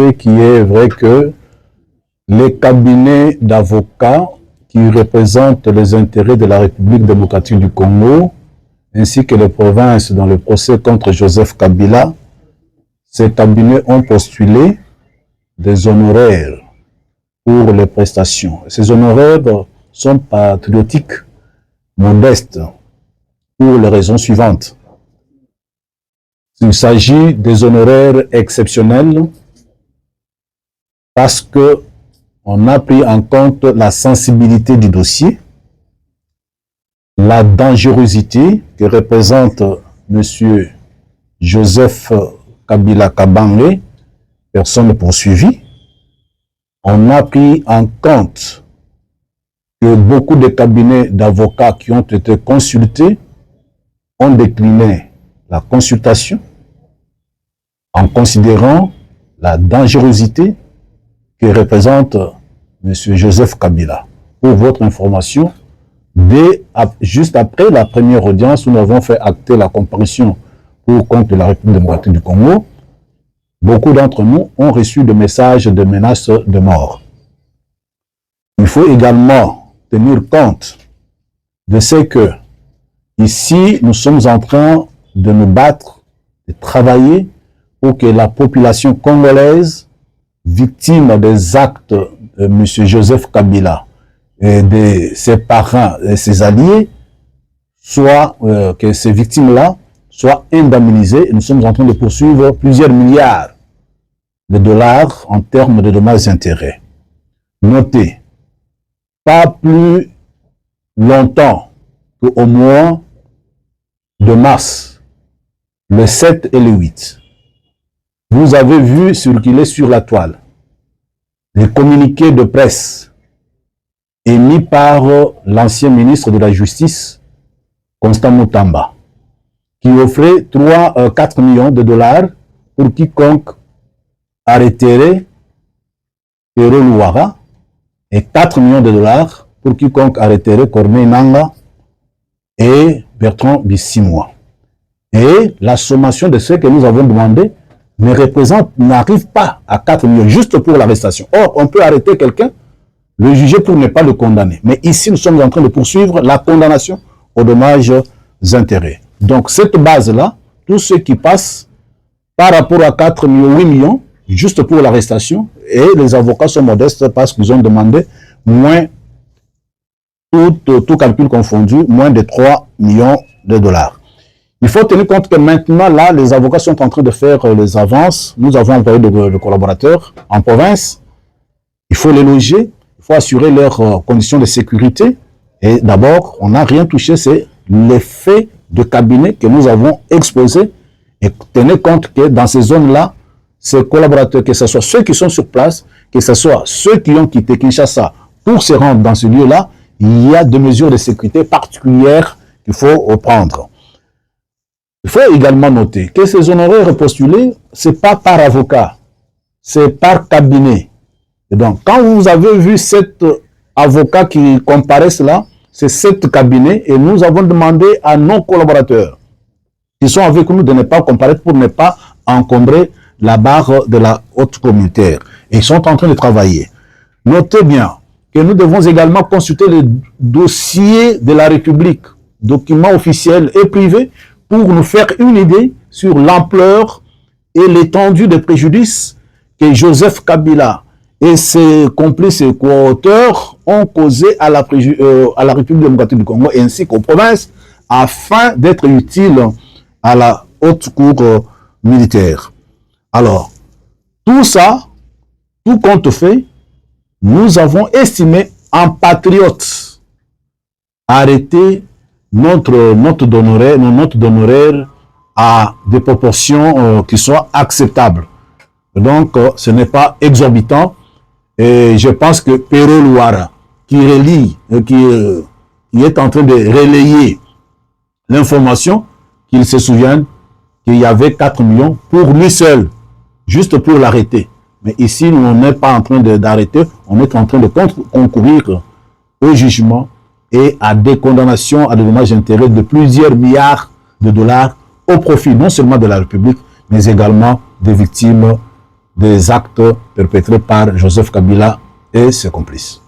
ce qui est vrai que les cabinets d'avocats qui représentent les intérêts de la République démocratique du Congo, ainsi que les provinces dans le procès contre Joseph Kabila, ces cabinets ont postulé des honoraires pour les prestations. Ces honoraires sont patriotiques, modestes, pour les raisons suivantes. Il s'agit des honoraires exceptionnels parce que on a pris en compte la sensibilité du dossier, la dangerosité que représente M. Joseph Kabila Kabange, personne poursuivie. On a pris en compte que beaucoup de cabinets d'avocats qui ont été consultés ont décliné la consultation en considérant la dangerosité que représente M. Joseph Kabila. Pour votre information, juste après la première audience où nous avons fait acter la comparution pour compte de la République démocratique du Congo, beaucoup d'entre nous ont reçu des messages de menaces de mort. Il faut également tenir compte de ce que ici, nous sommes en train de nous battre, de travailler pour que la population congolaise, victime des actes de M. Joseph Kabila et de ses parents et ses alliés, que ces victimes-là soient indemnisées. Et nous sommes en train de poursuivre plusieurs milliards de dollars en termes de dommages et intérêts. Notez, pas plus longtemps qu'au mois de mars, le 7 et le 8, vous avez vu circuler sur la toile les communiqués de presse émis par l'ancien ministre de la Justice, Constant Mutamba, qui offrait 4 millions de dollars pour quiconque arrêterait Pero Luara et 4 millions de dollars pour quiconque arrêterait Corneille Nangaa et Bertrand Bisimwa. Et la sommation de ce que nous avons demandé n'arrive pas à 4 millions juste pour l'arrestation. Or, on peut arrêter quelqu'un, le juger pour ne pas le condamner. Mais ici, nous sommes en train de poursuivre la condamnation aux dommages et intérêts. Donc, cette base-là, tout ce qui passe par rapport à 4 millions, 8 millions, juste pour l'arrestation, et les avocats sont modestes parce qu'ils ont demandé moins, tout calcul confondu, moins de 3 millions de dollars. Il faut tenir compte que maintenant, là, les avocats sont en train de faire les avances. Nous avons envoyé de collaborateurs en province. Il faut les loger, il faut assurer leurs conditions de sécurité. Et d'abord, on n'a rien touché, c'est l'effet de cabinet que nous avons exposé. Et tenez compte que dans ces zones-là, ces collaborateurs, que ce soit ceux qui sont sur place, que ce soit ceux qui ont quitté Kinshasa pour se rendre dans ce lieu-là, il y a des mesures de sécurité particulières qu'il faut prendre. Il faut également noter que ces honoraires postulés, ce n'est pas par avocat, c'est par cabinet. Et donc, quand vous avez vu cet avocat qui comparaissent là, c'est 7 cabinets et nous avons demandé à nos collaborateurs qui sont avec nous de ne pas comparaître pour ne pas encombrer la barre de la haute communautaire. Et ils sont en train de travailler. Notez bien que nous devons également consulter les dossiers de la République, documents officiels et privés, pour nous faire une idée sur l'ampleur et l'étendue des préjudices que Joseph Kabila et ses complices et co-auteurs ont causé à la République démocratique du Congo ainsi qu'aux provinces afin d'être utiles à la haute cour militaire. Alors, tout ça, tout compte fait, nous avons estimé en patriote arrêter notre note d'honoraire à des proportions qui soient acceptables. Donc, ce n'est pas exorbitant. Et je pense que Pero Luara, qui est en train de relayer l'information, qu'il se souvienne qu'il y avait 4 millions pour lui seul, juste pour l'arrêter. Mais ici, on n'est pas en train d'arrêter, on est en train de concourir au jugement et à des condamnations à des dommages et intérêts de plusieurs milliards de dollars au profit non seulement de la République, mais également des victimes des actes perpétrés par Joseph Kabila et ses complices.